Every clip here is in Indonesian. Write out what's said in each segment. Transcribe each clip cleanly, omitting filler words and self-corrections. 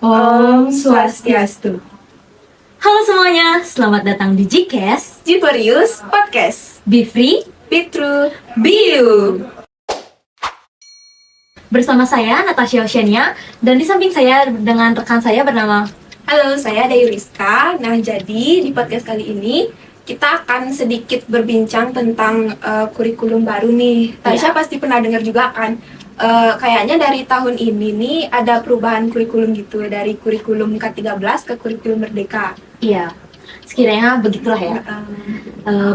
Om Swastiastu. Halo semuanya, selamat datang di Gcast, Giperius Podcast. Be Free, Be True, Be You. bersama saya Natasha Oceania, dan di samping saya dengan rekan saya bernama. Halo, saya Dayu Rizka. Nah, jadi di podcast kali ini kita akan sedikit berbincang tentang kurikulum baru nih. Tasya pasti pernah dengar juga kan? Kayaknya dari tahun ini nih ada perubahan kurikulum gitu, dari kurikulum K13 ke kurikulum Merdeka. Iya, sekiranya begitulah ya.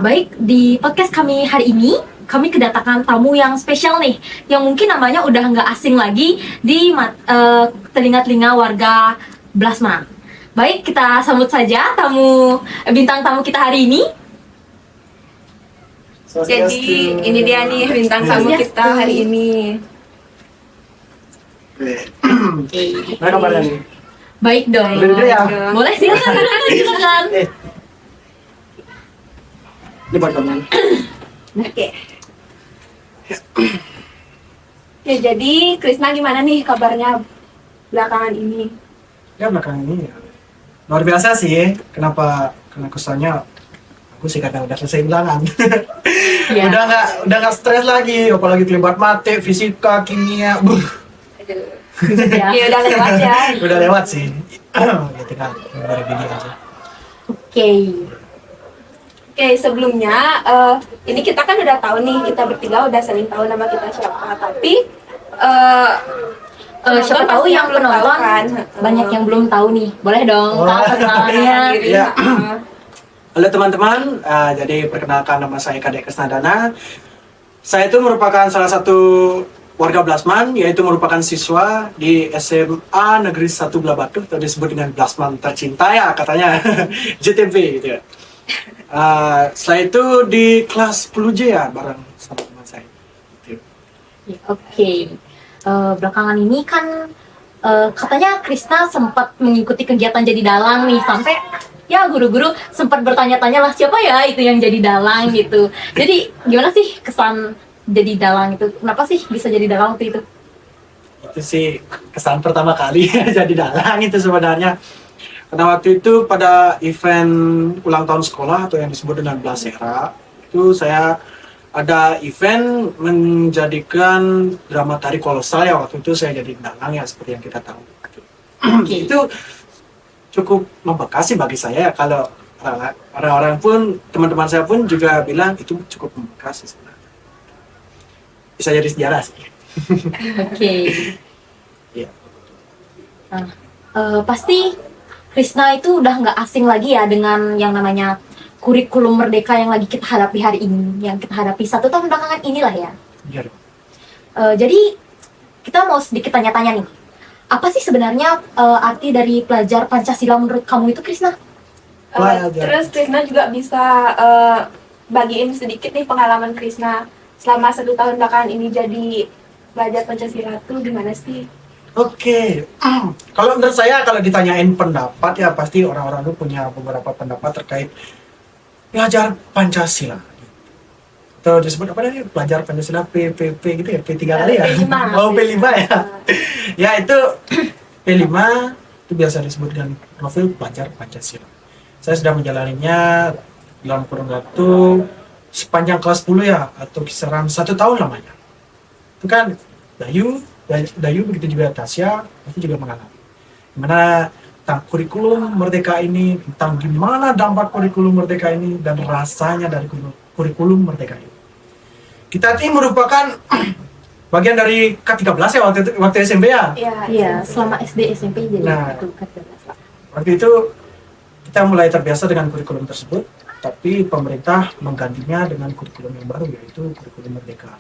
Baik, di podcast kami hari ini kami kedatangan tamu yang spesial nih, yang mungkin namanya udah nggak asing lagi di telinga-telinga warga Blasman. Baik, kita sambut saja bintang tamu kita hari ini. Jadi ini dia nih bintang tamu kita hari ini. Nah, kabarnya nih? Baik dong. Boleh ya? Boleh, silakan. Ini buat kamu. Oke. Ya, jadi Krisna gimana nih kabarnya belakangan ini? Ya belakangan ini ya. Luar biasa sih. Kenapa? Karena kesannya aku sih kadang udah selesai ulangan. Ya. udah nggak stres lagi. Apalagi terlibat mate, fisika, kimia. Ya. Ya udah lewat ya. Udah lewat sih. Ya tinggal dari video aja. Oke. Oke, sebelumnya ini kita kan udah tahu nih, kita bertiga udah saling tahu nama kita siapa. Tapi Siapa tahu yang belum tahu penonton kan. banyak yang belum tahu nih. Boleh dong, Oh. tahu perkenalannya. Ya. Halo teman-teman, jadi perkenalkan nama saya Kadek Kesnadana. Saya itu merupakan salah satu warga Blasman, yaitu merupakan siswa di SMA Negeri 1 Blabatu, atau disebut dengan Blasman tercinta ya katanya, JTB gitu ya. Setelah itu di kelas 10J ya, bareng sama teman saya. Gitu. Ya, oke. Belakangan ini kan katanya Krisna sempat mengikuti kegiatan jadi dalang nih, sampai ya guru-guru sempat bertanya-tanya lah siapa ya itu yang jadi dalang gitu. Jadi gimana sih kesan jadi dalang itu? Kenapa sih bisa jadi dalang waktu itu? Itu sih kesan pertama kali jadi dalang itu sebenarnya. Karena waktu itu pada event ulang tahun sekolah atau yang disebut dengan Blasera, itu saya ada event menjadikan drama tari kolosal ya, waktu itu saya jadi dalang ya, seperti yang kita tahu. Oke. Itu cukup membekas sih bagi saya ya, kalau orang-orang pun, teman-teman saya pun juga bilang itu cukup membekas sih sebenarnya. Bisa jadi sejarah sih. Oke. Iya. Nah, pasti Krisna itu udah nggak asing lagi ya dengan yang namanya kurikulum Merdeka yang lagi kita hadapi hari ini, yang kita hadapi 1 tahun belakangan inilah ya. Iya. Jadi kita mau sedikit tanya-tanya nih, apa sih sebenarnya arti dari pelajar Pancasila menurut kamu itu, Krisna? Terus Krisna juga bisa bagiin sedikit nih pengalaman Krisna selama 1 tahun belakangan ini jadi pelajar Pancasila tuh gimana sih? Oke, kalau menurut saya kalau ditanyain pendapat ya pasti orang-orang itu punya beberapa pendapat terkait pelajar Pancasila. Atau disebut apa tadi? Pelajar Pancasila PPP gitu ya, P3 kali ya? P5. Oh P5 ya? Ya itu P5 itu biasa disebut dengan profil pelajar Pancasila. Saya sudah menjalaninya dalam kurun waktu sepanjang kelas 10 ya, atau kisaran 1 tahun lamanya. Itu kan Dayu begitu juga Tasya pasti juga mengalami. Gimana tentang kurikulum Merdeka ini, tentang gimana dampak kurikulum Merdeka ini dan rasanya dari kurikulum Merdeka ini. Kita ini merupakan bagian dari K13 ya waktu SMP ya. Iya, selama SD SMP jadi Nah. itu K13 lah. Waktu itu kita mulai terbiasa dengan kurikulum tersebut, tapi pemerintah menggantinya dengan kurikulum yang baru, yaitu kurikulum Merdeka.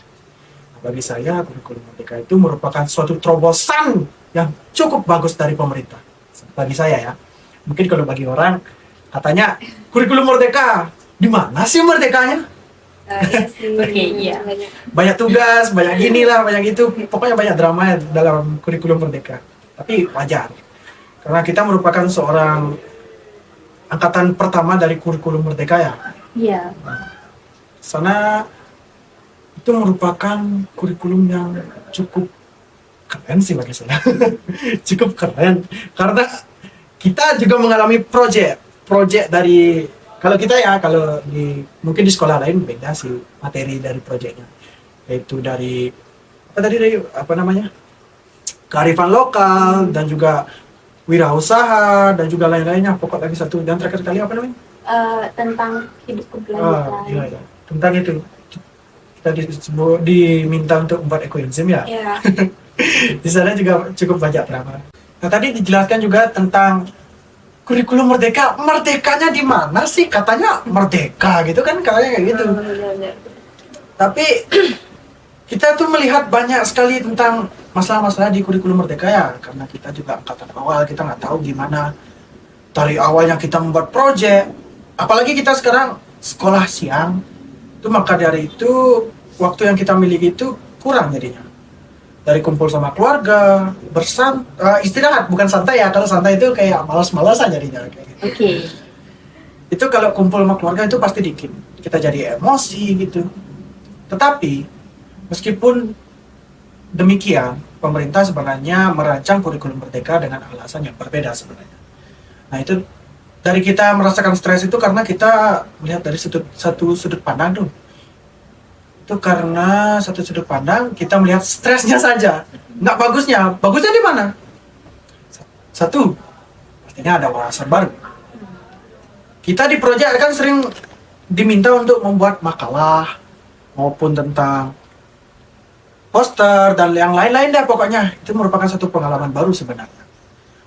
Bagi saya, kurikulum Merdeka itu merupakan suatu terobosan yang cukup bagus dari pemerintah. Bagi saya ya. Mungkin kalau bagi orang, katanya, kurikulum Merdeka, di mana sih merdekanya? Iya sih. Oke, iya. Banyak tugas, banyak gini lah, banyak itu. Pokoknya banyak drama dalam kurikulum Merdeka. Tapi wajar. Karena kita merupakan seorang angkatan pertama dari kurikulum Merdeka ya. Iya. Sana itu merupakan kurikulum yang cukup keren sih bagi saya. Cukup keren karena kita juga mengalami project dari, kalau kita ya, kalau mungkin di sekolah lain beda sih materi dari projectnya, yaitu dari apa namanya, kearifan lokal dan juga wirausaha dan juga lain-lainnya. Pokok lagi satu dan terakhir kali apa namanya? Tentang hidup keberlanjutan. Iya. Tentang itu kita diminta untuk membuat ekoenzim ya. Iya. Di sana juga cukup banyak drama. Nah, tadi dijelaskan juga tentang kurikulum merdeka. Merdekanya di mana sih? Katanya merdeka gitu kan, kayak gitu. Benar-benar. Tapi kita tuh melihat banyak sekali tentang masalah-masalah di kurikulum merdeka ya, karena kita juga angkatan awal, kita nggak tahu gimana dari awalnya kita membuat proyek. Apalagi kita sekarang sekolah siang, itu maka dari itu waktu yang kita miliki itu kurang jadinya. Dari kumpul sama keluarga, istirahat, bukan santai ya. Kalau santai itu kayak malas-malasan jadinya. Kayak gitu. Oke. Itu kalau kumpul sama keluarga itu pasti dikit. Kita jadi emosi gitu. Tetapi, meskipun demikian, pemerintah sebenarnya merancang kurikulum merdeka dengan alasan yang berbeda sebenarnya. Nah itu, dari kita merasakan stres itu karena kita melihat dari satu sudut pandang tuh. Itu karena satu sudut pandang kita melihat stresnya saja, nggak bagusnya. Bagusnya di mana? Satu, pastinya ada wawasan baru. Kita di proyek kan sering diminta untuk membuat makalah maupun tentang poster dan yang lain-lain deh pokoknya. Itu merupakan satu pengalaman baru sebenarnya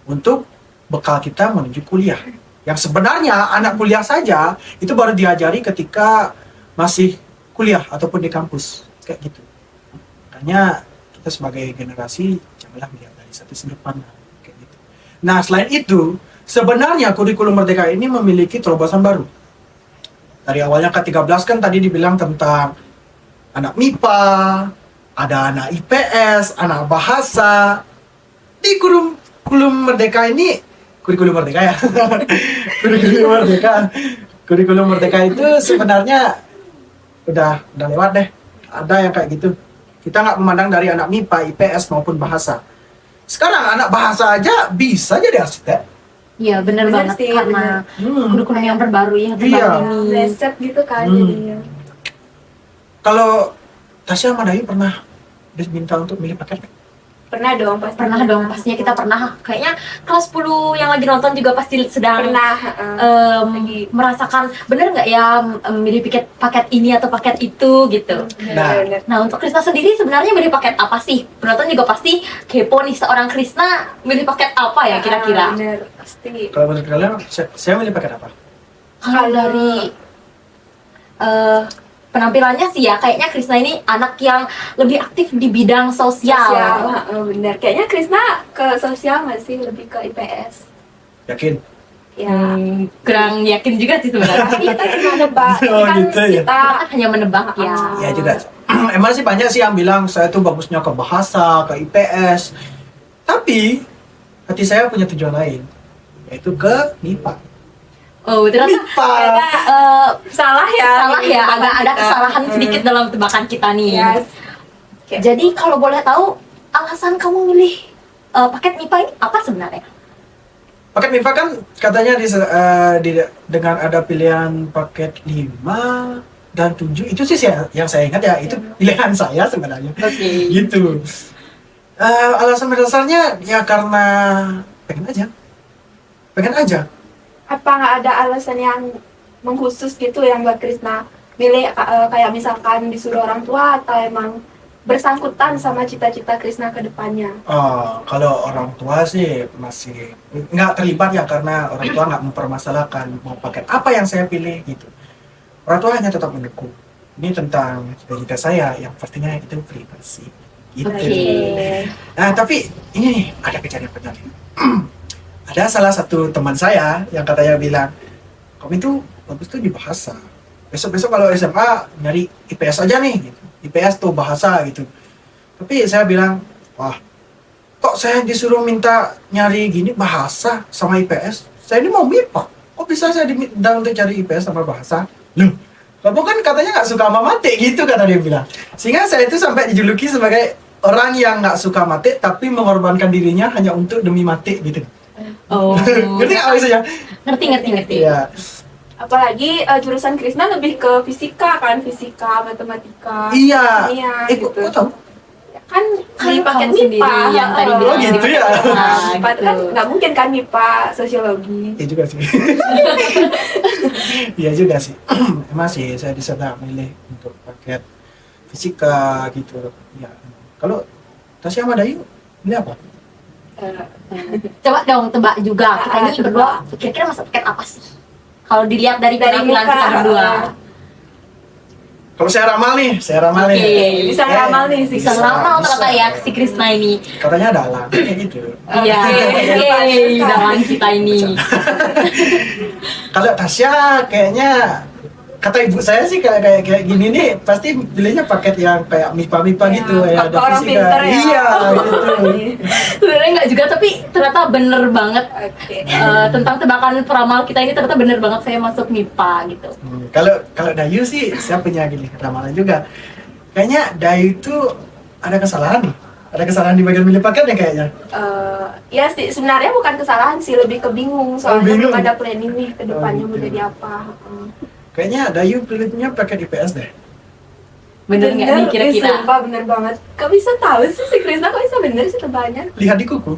untuk bekal kita menuju kuliah. Yang sebenarnya anak kuliah saja itu baru diajari ketika masih kuliah ataupun di kampus kayak gitu. Makanya kita sebagai generasi janganlah melihat dari satu sudut pandang kayak gitu. Nah selain itu sebenarnya kurikulum merdeka ini memiliki terobosan baru. Dari awalnya K13 kan tadi dibilang tentang anak MIPA, ada anak IPS, anak bahasa. Di kurikulum merdeka ini, kurikulum merdeka ya. Kurikulum merdeka itu sebenarnya udah lewat deh. Ada yang kayak gitu. Kita nggak memandang dari anak MIPA, IPS maupun bahasa. Sekarang anak bahasa aja bisa jadi arsitek. Iya benar Bener banget sih, karena bener. kurikulum yang terbaru ya Iya. ini. Reset gitu kan Hmm. jadinya. Kalau Tasya sama Dayu pernah diminta untuk milih paket? Pernah dong pasti. Pernah dong, pastinya kita pernah. Kayaknya kelas 10 yang lagi nonton juga pasti sedang Pernah. merasakan bener nggak ya milih paket ini atau paket itu gitu. Benar-benar. Nah untuk Krisna sendiri sebenarnya milih paket apa sih? Penonton juga pasti kepo nih, seorang Krisna milih paket apa ya kira-kira? Benar, pasti. Kalau menurut kalian, saya milih paket apa? Kalau dari penampilannya sih ya, kayaknya Krisna ini anak yang lebih aktif di bidang sosial. Benar. Kayaknya Krisna ke sosial nggak sih, lebih ke IPS. Yakin? Ya. Kurang yakin juga sih sebenarnya. Tapi kita cuma nebak. Oh, Kan gitu ya. kita Kita hanya menebak ya. Ya juga. Emang sih banyak sih yang bilang saya tuh bagusnya ke bahasa, ke IPS. Tapi hati saya punya tujuan lain, yaitu ke MIPA. Oh ternyata MIPA. salah ya. salah ya, tebakan agak ada kita. kesalahan sedikit dalam tebakan kita nih. Yes. Jadi kalau boleh tahu alasan kamu milih paket MIPA ini apa sebenarnya? Paket MIPA kan katanya dengan ada pilihan paket 5 dan 7, itu sih yang saya ingat ya, itu pilihan saya sebenarnya. Oke. Gitu. Alasan mendasarnya ya karena pengen aja. Apa nggak ada alasan yang mengkhusus gitu yang buat Krisna milih kayak misalkan disuruh orang tua atau emang bersangkutan sama cita-cita Krisna ke depannya? Kalau orang tua sih masih nggak terlibat ya, karena orang tua nggak mempermasalahkan mau paket apa yang saya pilih gitu. Orang tua hanya tetap mendukung. Ini tentang cita-cita saya yang pastinya itu privasi gitu. Oke. Nah tapi ini nih ada kejadian. Ada salah satu teman saya yang katanya bilang, kamu itu bagus tuh di bahasa. Besok kalau SMA nyari IPS aja nih, gitu. IPS tuh bahasa gitu. Tapi saya bilang, wah, kok saya disuruh minta nyari gini bahasa sama IPS? Saya ini mau MIPA. Kok bisa saya diminta untuk cari IPS sama bahasa? Loh, kamu kan katanya nggak suka sama mate gitu, kata dia bilang. Sehingga saya itu sampai dijuluki sebagai orang yang nggak suka matik tapi mengorbankan dirinya hanya untuk demi matik gitu. Oh. Ngerti nggak maksudnya? Ngerti. Iya. Apalagi jurusan Krisna lebih ke fisika kan, fisika, matematika, Iya. kimia Kok gitu. tahu? Kan di Kan paket kamu sendiri MIPA yang tadi heeh. bilang Oh, gitu ya? MIPA kan nggak mungkin kan MIPA sosiologi. Iya juga sih. Iya juga sih. Emang sih saya bisa milih untuk paket fisika gitu. Ya. Kalau Tasya sama Dayu milih apa? Coba dong tebak juga. Kita ini Tebak. berdua kira-kira masuk paket apa sih? Kalau dilihat dari penampilan muka, kita berdua. Kalau saya ramal nih. Oke. Bisa ngeramal nih sih. Bisa ngeramal ternyata ya si Krisna ini. Katanya dalam kayak gitu. Iya. Yeay, dalam kita ini. Kalau Tasya kayaknya kata ibu saya sih kayak gini nih pasti pilihnya paket yang kayak MIPA Ya, gitu ya ada orang fisika. pinter ya. Iya gitu. Sebenarnya nggak juga, tapi ternyata bener banget. Oke. Tentang tebakan peramal kita ini ternyata bener banget saya masuk MIPA gitu. Kalau Dayu sih saya punya gini ramalan juga. Kayaknya Dayu itu ada kesalahan nih. Ada kesalahan di bagian milih paket ya kayaknya. Ya sih sebenarnya bukan kesalahan sih, lebih ke bingung soalnya bingung. belum ada planning nih ke depannya Oh, mau gitu. jadi apa. Kayaknya Dayu pilihnya paket IPS deh. Bener nggak nih kira-kira? Sumpah bener banget. Kok bisa tahu sih si Krisna kok bisa bener sih tebalnya? Lihat di kuku.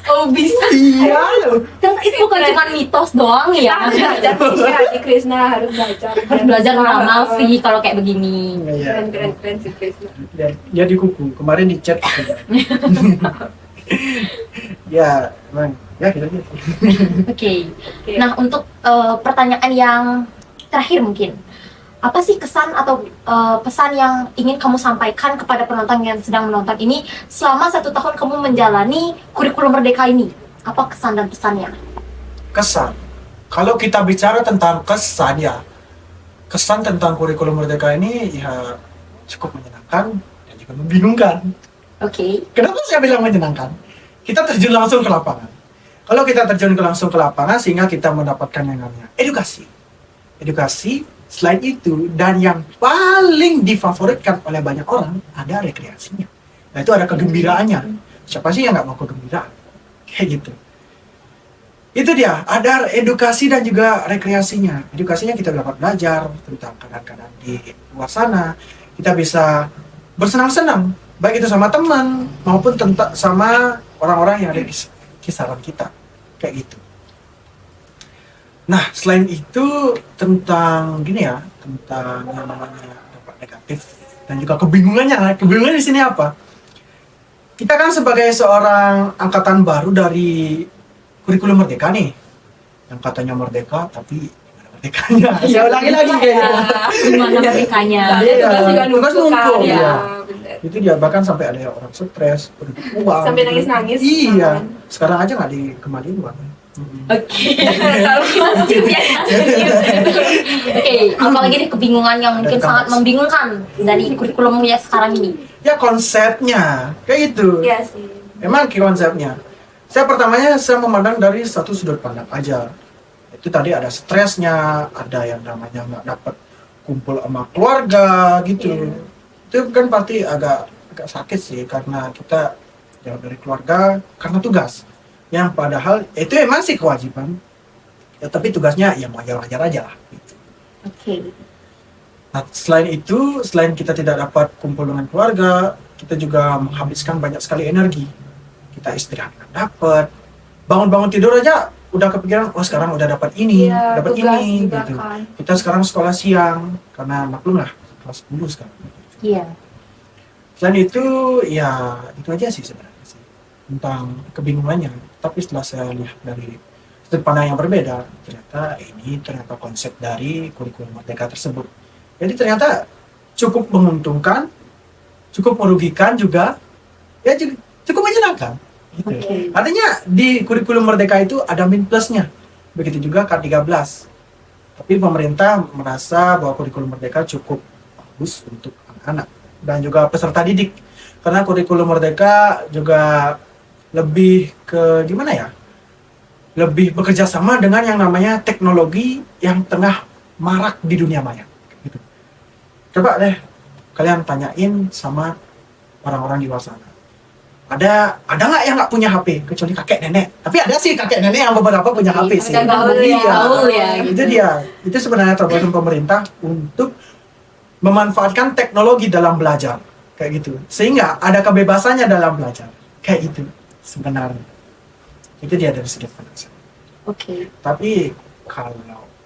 Oh bisa. Iya loh. Ternyata itu bukan cuma mitos doang Kita ya. harus belajar sih di Krisna harus belajar. Harus belajar ngeramal sih kalau kayak begini. Iya. Keren si Krisna. Lihat di kuku. Kemarin di chat. Ya, emang. Ya gitu aja. Oke. Oke. Nah untuk pertanyaan yang terakhir mungkin, apa sih kesan atau pesan yang ingin kamu sampaikan kepada penonton yang sedang menonton ini selama 1 tahun kamu menjalani kurikulum Merdeka ini? Apa kesan dan pesannya? Kesan. Kalau kita bicara tentang kesan ya, kesan tentang kurikulum Merdeka ini ya cukup menyenangkan dan juga membingungkan. Oke. Kenapa saya bilang menyenangkan? Kita terjun langsung ke lapangan. Kalau kita terjun langsung ke lapangan sehingga kita mendapatkan yang namanya edukasi. Edukasi, selain itu, dan yang paling difavoritkan oleh banyak orang, ada rekreasinya. Nah itu ada kegembiraannya. Siapa sih yang nggak mau kegembiraan? Kayak gitu. Itu dia, ada edukasi dan juga rekreasinya. Edukasinya kita dapat belajar tentang keadaan-keadaan di luar sana. Kita bisa bersenang-senang, baik itu sama teman maupun sama orang-orang yang ada di kisaran kita. Kayak gitu. Nah, selain itu tentang gini ya, tentang yang namanya dampak negatif dan juga kebingungannya. Kebingungan di sini apa? Kita kan sebagai seorang angkatan baru dari kurikulum Merdeka nih, yang katanya merdeka tapi gimana merdekanya? Saya ulangi lagi kayaknya. Gimana merdekanya? Iya, Tugas juga tugas numpuk numpuk, kan, iya. ya. Bener. Itu dia bahkan sampai ada orang stres, uang. Sampai nangis-nangis. Iya, sekarang aja nggak dikembaliin uang. Oke. Lanjut ya. Oke, apalagi nih kebingungan yang mungkin Dari sangat kampus. membingungkan dari kurikulum ya sekarang ini. Ya konsepnya kayak gitu. Iya sih. Emang konsepnya. Saya pertamanya saya memandang dari satu sudut pandang aja. Itu tadi ada stresnya, ada yang namanya nggak dapat kumpul sama keluarga gitu. Iya. Itu kan pasti agak sakit sih karena kita jauh dari keluarga karena tugas. Yang padahal itu emang sih kewajiban. Ya tapi tugasnya ya wajar-wajar aja lah. Gitu. Oke. Nah, selain itu, selain kita tidak dapat kumpul dengan keluarga, kita juga menghabiskan banyak sekali energi. Kita istirahat nggak dapat, bangun-bangun tidur aja udah kepikiran, oh sekarang udah dapat ini, Iya, dapat tugas ini, juga gitu. kan. Kita sekarang sekolah siang, karena maklum lah, kelas 10 sekarang. Iya. Selain itu, ya itu aja sih sebenarnya sih, tentang kebingungannya. Tapi setelah saya lihat dari sudut pandang yang berbeda, ternyata konsep dari kurikulum Merdeka tersebut. Jadi ternyata cukup menguntungkan, cukup merugikan juga, ya cukup menyenangkan. Gitu. Oke. Artinya di kurikulum Merdeka itu ada min plusnya, begitu juga K13. Tapi pemerintah merasa bahwa kurikulum Merdeka cukup bagus untuk anak-anak dan juga peserta didik. Karena kurikulum Merdeka juga lebih ke gimana ya? Lebih bekerja sama dengan yang namanya teknologi yang tengah marak di dunia maya. Gitu. Coba deh kalian tanyain sama orang-orang di luar sana. Ada nggak yang nggak punya HP kecuali kakek nenek? Tapi ada sih kakek nenek yang beberapa punya HP sih. Ada gaul ya, gaul ya. Itu dia. Itu sebenarnya terobosan pemerintah untuk memanfaatkan teknologi dalam belajar kayak gitu. Sehingga ada kebebasannya dalam belajar kayak gitu sebenarnya. Itu dia dari segi pandang saya. Oke. Tapi kalau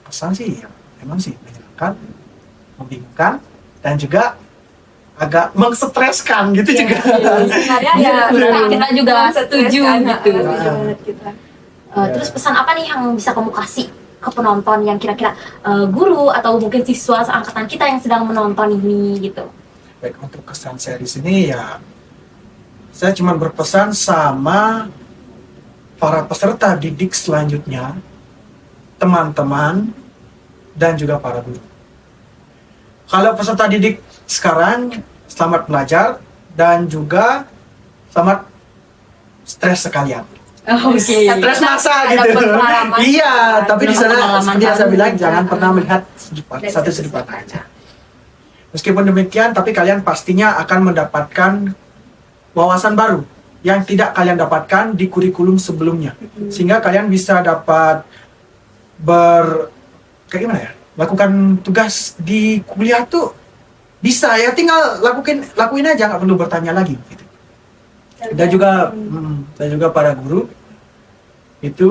pesan sih ya memang sih menyenangkan, membingungkan, dan juga agak mengstreskan gitu juga. Sebenarnya ya Sebenarnya kita juga setuju kan, gitu. setuju banget kita. Terus pesan apa nih yang bisa kamu kasih ke penonton yang kira-kira guru atau mungkin siswa seangkatan kita yang sedang menonton ini gitu? Baik, untuk kesan saya di sini ya saya cuma berpesan sama para peserta didik selanjutnya, teman-teman, dan juga para guru. Kalau peserta didik sekarang, selamat belajar dan juga selamat stres sekalian. Oke. Stres masa Ada gitu. pengalaman. Iya, tapi di sana Pengalaman seperti yang saya baru. bilang jangan pernah melihat Dari satu sudut pandang aja. Meskipun demikian, tapi kalian pastinya akan mendapatkan wawasan baru yang tidak kalian dapatkan di kurikulum sebelumnya, sehingga kalian bisa dapat kayak gimana ya, lakukan tugas di kuliah tuh bisa ya, tinggal lakuin aja, nggak perlu bertanya lagi gitu. Dan juga para guru itu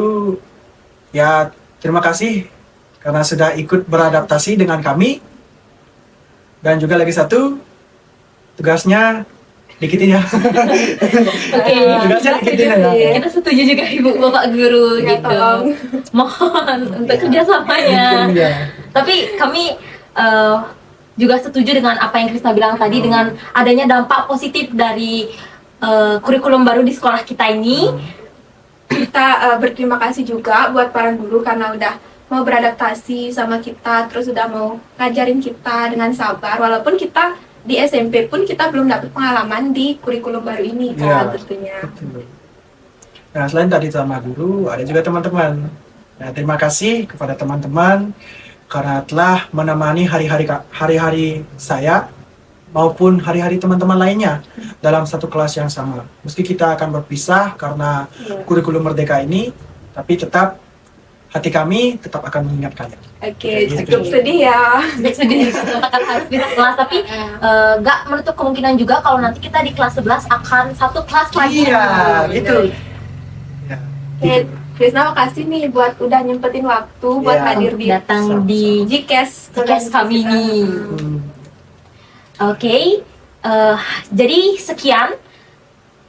ya terima kasih karena sudah ikut beradaptasi dengan kami. Dan juga lagi satu, tugasnya dikitin ya. Oke. Tugasnya dikitin ya. Kita setuju juga Ibu Bapak Guru Ya, gitu. tolong. Mohon untuk Iya. kerjasamanya. Iya. Tapi kami juga setuju dengan apa yang Krisna bilang tadi, dengan adanya dampak positif dari kurikulum baru di sekolah kita ini. Kita berterima kasih juga buat para guru karena udah mau beradaptasi sama kita, terus udah mau ngajarin kita dengan sabar, walaupun kita di SMP pun kita belum dapat pengalaman di kurikulum baru ini kan Iya. tentunya. Betul. Nah, selain tadi sama guru, ada juga teman-teman. Nah, terima kasih kepada teman-teman karena telah menemani hari-hari saya maupun hari-hari teman-teman lainnya dalam satu kelas yang sama. Meski kita akan berpisah karena kurikulum merdeka ini, tapi tetap hati kami tetap akan mengingat kalian. Oke, Gitu. cukup sedih ya. Sedih katakan harus bisa kelas, tapi nggak menutup kemungkinan juga kalau nanti kita di kelas 11 akan satu kelas lagi. Iya, gitu. Ya, Oke, Krisna makasih nih buat udah nyempetin waktu buat Iya. hadir di Datang di Gcast kami ini. Oke, jadi sekian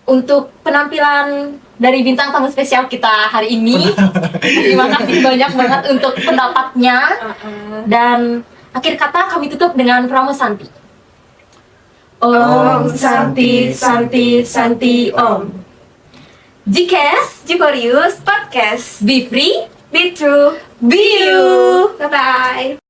untuk penampilan dari bintang tamu spesial kita hari ini. Terima kasih banyak banget untuk pendapatnya. Dan akhir kata kami tutup dengan Pramo Santi. Om Santi Santi Santi Om. Gcast, Gcorius Podcast. Be free, Be true, be you. bye bye.